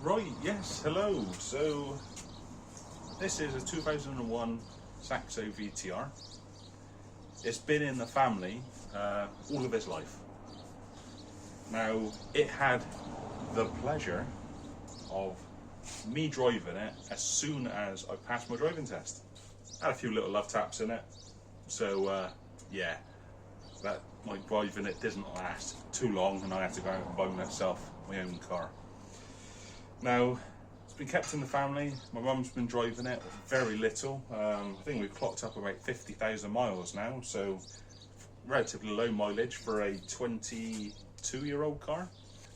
Right, yes, hello. So this is a 2001 Saxo VTR. It's been in the family all of its life. Now, it had the pleasure of me driving it as soon as I passed my driving test. Had a few little love taps in it, so yeah, that my driving it didn't last too long, and I had to go out and buy myself my own car. Now, it's been kept in the family. My mum's been driving it very little. I think we've clocked up about 50,000 miles now, so relatively low mileage for a 22-year-old car.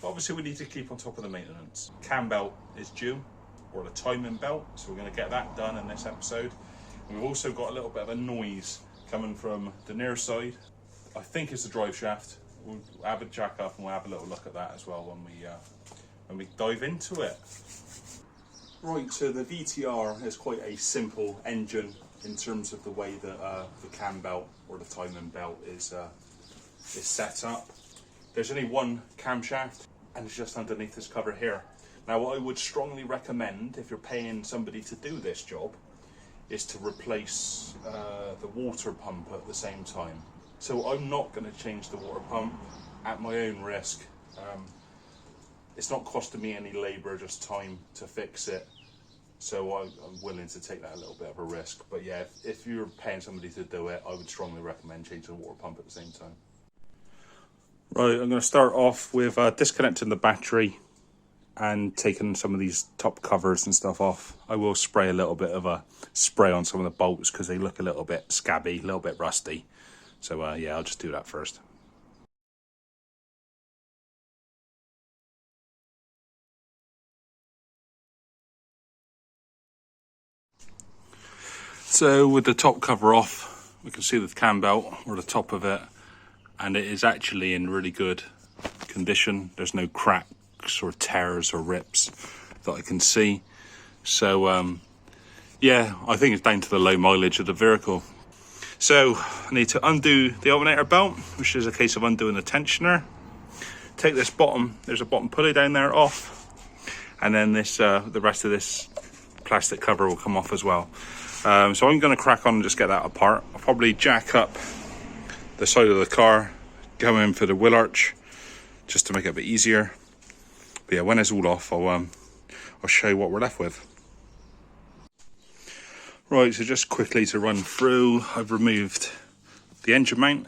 But obviously we need to keep on top of the maintenance. Cambelt is due, or the timing belt, so we're going to get that done in this episode. And we've also got a little bit of a noise coming from the near side. I think it's the drive shaft. We'll have a jack up and we'll have a little look at that as well when we dive into it. Right, so the VTR is quite a simple engine in terms of the way that the cam belt or the timing belt is set up. There's only one camshaft and it's just underneath this cover here. Now, what I would strongly recommend if you're paying somebody to do this job is to replace the water pump at the same time. So I'm not going to change the water pump at my own risk. It's not costing me any labour, just time to fix it. So I'm willing to take that a little bit of a risk. But yeah, if you're paying somebody to do it, I would strongly recommend changing the water pump at the same time. Right, I'm going to start off with disconnecting the battery and taking some of these top covers and stuff off. I will spray a little bit of a spray on some of the bolts because they look a little bit scabby, a little bit rusty. So yeah, I'll just do that first. So with the top cover off, we can see the cam belt or the top of it, and it is actually in really good condition. There's no cracks or tears or rips that I can see. So yeah, I think it's down to the low mileage of the vehicle. So I need to undo the alternator belt, which is a case of undoing the tensioner. Take this bottom, there's a bottom pulley down there off, and then this the rest of this plastic cover will come off as well. So I'm going to crack on and just get that apart. I'll probably jack up the side of the car, go in for the wheel arch, just to make it a bit easier. But yeah, when it's all off, I'll show you what we're left with. Right, so just quickly to run through, I've removed the engine mount,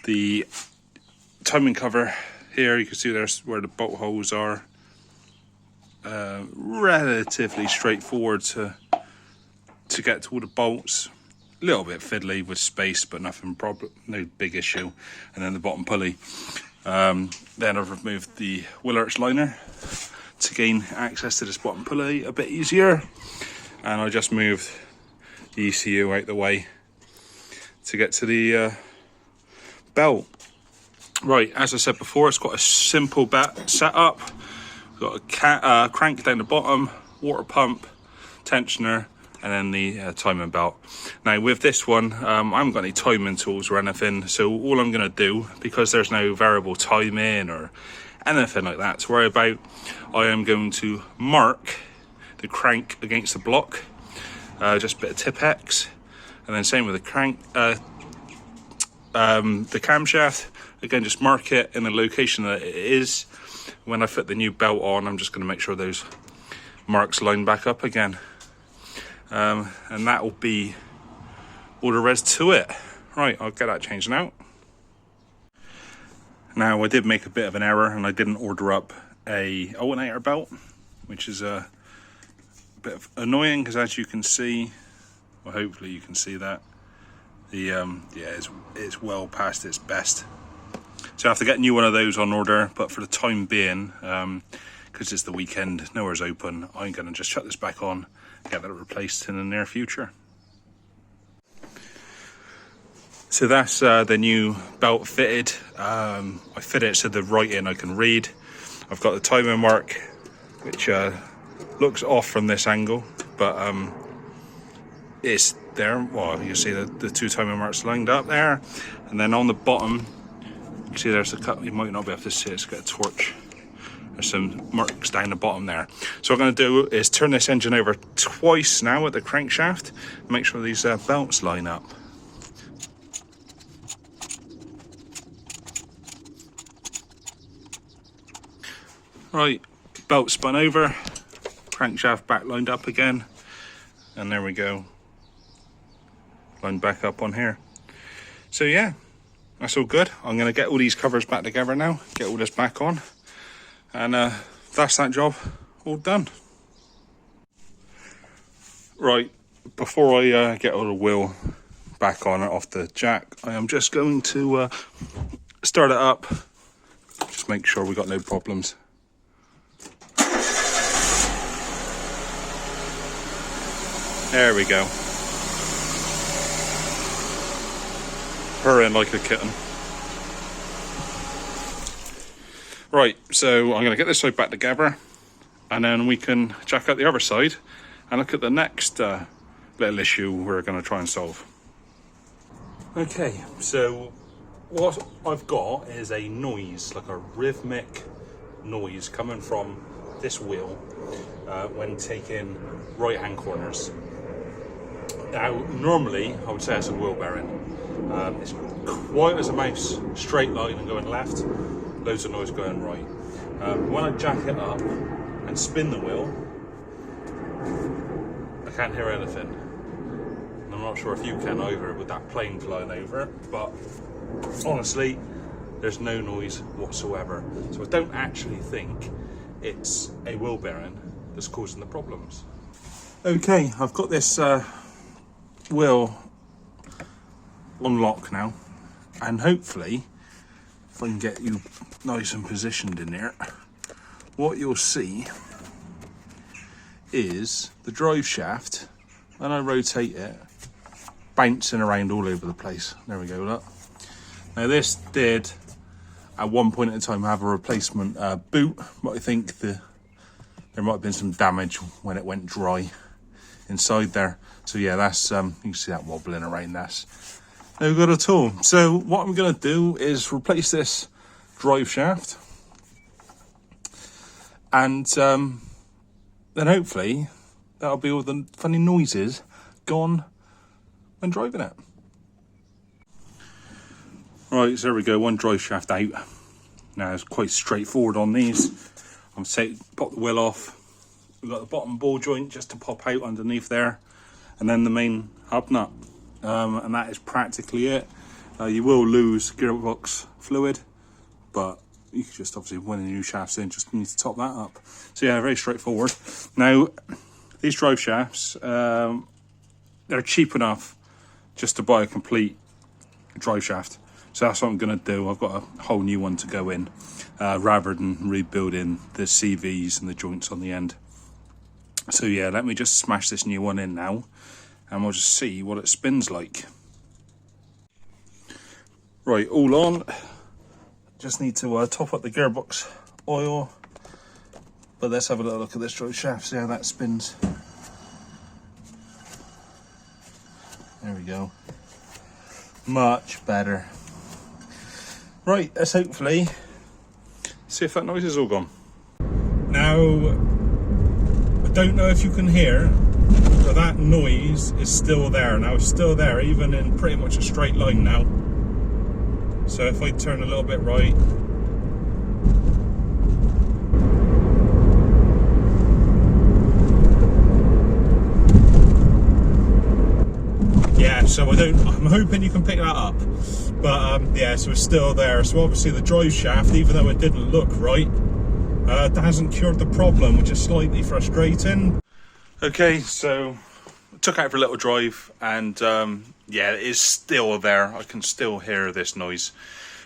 the timing cover here. You can see there's where the bolt holes are. Relatively straightforward to get to all the bolts. A little bit fiddly with space, but no big issue. And then the bottom pulley. Then I've removed the wheel arch liner to gain access to this bottom pulley a bit easier. And I just moved the ECU out the way to get to the belt. Right, as I said before, it's got a simple setup. We've got a crank down the bottom, water pump, tensioner, and then the timing belt. Now with this one, I haven't got any timing tools or anything, so all I'm going to do, because there's no variable timing or anything like that to worry about, I am going to mark the crank against the block, just a bit of Tip-X, and then same with the crank, the camshaft. Again, just mark it in the location that it is. When I fit the new belt on, I'm just going to make sure those marks line back up again. And that will be all there is to it. Right, I'll get that changed now. Now, I did make a bit of an error and I didn't order up a alternator belt, which is a bit of annoying because, as you can see, well, hopefully you can see that, the yeah, it's well past its best. So I have to get a new one of those on order, but for the time being, because it's the weekend, nowhere's open, I'm going to just shut this back on, get that replaced in the near future. So that's the new belt fitted. I fit it so the writing I can read. I've got the timing mark, which looks off from this angle, but it's there. Well, you see the two timing marks lined up there, and then on the bottom, you see there's a cut. You might not be able to see it. It's got a torch. There's some marks down the bottom there. So what I'm going to do is turn this engine over twice now at the crankshaft, make sure these belts line up. Right, belt spun over, crankshaft back lined up again, and there we go, lined back up on here. So yeah, that's all good. I'm going to get all these covers back together now, get all this back on, and that's that job all done. Right, before I get all the wheel back on off the jack, I am just going to start it up, just make sure we got no problems. There we go. Purring like a kitten. Right, so I'm going to get this side back together, and then we can jack out the other side and look at the next little issue we're going to try and solve. Okay, so what I've got is a noise, like a rhythmic noise coming from this wheel when taking right-hand corners. Now, normally, I would say it's a wheel bearing. It's quiet as a mouse, straight line and going left, loads of noise going right. When I jack it up and spin the wheel, I can't hear anything. And I'm not sure if you can either with that plane flying over it, but honestly, there's no noise whatsoever. So I don't actually think it's a wheel bearing that's causing the problems. Okay, I've got this wheel on lock now, and hopefully if I can get you nice and positioned in there, what you'll see is the drive shaft, when I rotate it, bouncing around all over the place. There we go, look. Now this did at one point in time have a replacement boot, but I think there might have been some damage when it went dry inside there. So yeah, that's you can see that wobbling around. That's no good at all. So what I'm going to do is replace this drive shaft, and then hopefully that'll be all the funny noises gone when driving it. Right, so there we go, one drive shaft out. Now it's quite straightforward on these. I'm saying pop the wheel off. We've got the bottom ball joint just to pop out underneath there, and then the main hub nut, and that is practically it. You will lose gearbox fluid, but you can just obviously, when the new shaft's in, just need to top that up. So yeah, very straightforward. Now these drive shafts, they're cheap enough just to buy a complete drive shaft. So that's what I'm going to do. I've got a whole new one to go in, rather than rebuilding the CVs and the joints on the end. So yeah, let me just smash this new one in now, and we'll just see what it spins like. Right, all on. Just need to top up the gearbox oil. But let's have a little look at this drive shaft, see how that spins. There we go. Much better. Right, let's hopefully see if that noise is all gone. Now, I don't know if you can hear, but that noise is still there. Now it's still there, even in pretty much a straight line now. So if I turn a little bit right, yeah, so I'm hoping you can pick that up. But yeah, so it's still there. So obviously the drive shaft, even though it didn't look right, that hasn't cured the problem, which is slightly frustrating. Okay, so I took out for a little drive, and yeah, it is still there. I can still hear this noise.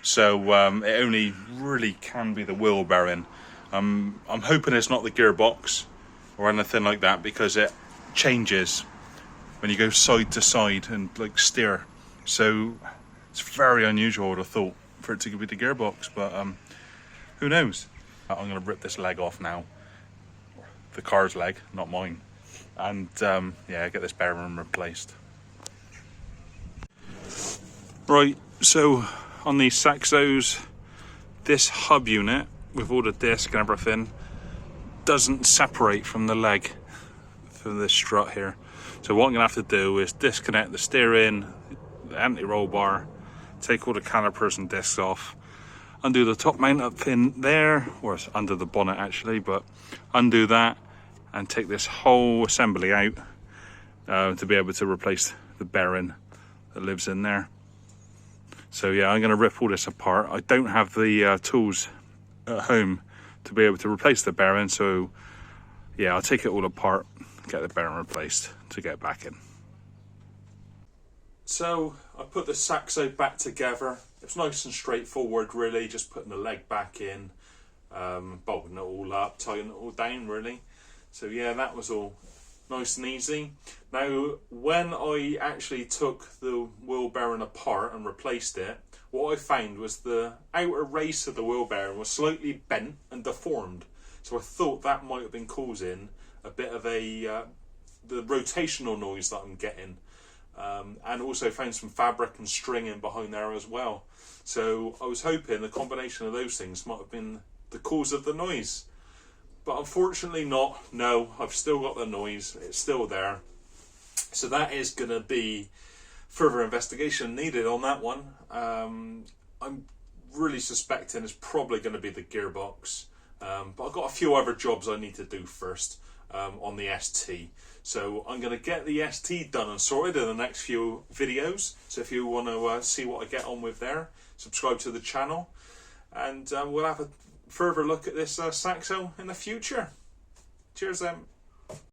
So it only really can be the wheel bearing. I'm hoping it's not the gearbox or anything like that, because it changes when you go side to side and like steer. So it's very unusual, I would have thought, for it to be the gearbox, but who knows? I'm going to rip this leg off now, the car's leg, not mine, and yeah, get this bearing replaced. Right, so on these Saxos, this hub unit with all the disc and everything, doesn't separate from the leg, from this strut here. So what I'm gonna have to do is disconnect the steering, the anti-roll bar, take all the calipers and discs off, undo the top mount up pin there, or it's under the bonnet actually, but undo that and take this whole assembly out to be able to replace the bearing that lives in there. So yeah, I'm gonna rip all this apart. I don't have the tools at home to be able to replace the bearing, so yeah, I'll take it all apart, get the bearing replaced to get back in. So I put the Saxo back together. It's nice and straightforward really, just putting the leg back in, bolting it all up, tightening it all down really. So yeah, that was all nice and easy. Now when I actually took the wheel bearing apart and replaced it, what I found was the outer race of the wheel bearing was slightly bent and deformed. So I thought that might have been causing a bit of the rotational noise that I'm getting. And also found some fabric and stringing behind there as well. So I was hoping the combination of those things might have been the cause of the noise. But unfortunately not. No, I've still got the noise. It's still there. So that is going to be further investigation needed on that one. I'm really suspecting it's probably going to be the gearbox. But I've got a few other jobs I need to do first on the ST. So I'm going to get the ST done and sorted in the next few videos. So if you want to see what I get on with there, subscribe to the channel. And we'll have a further look at this Saxo in the future. Cheers then.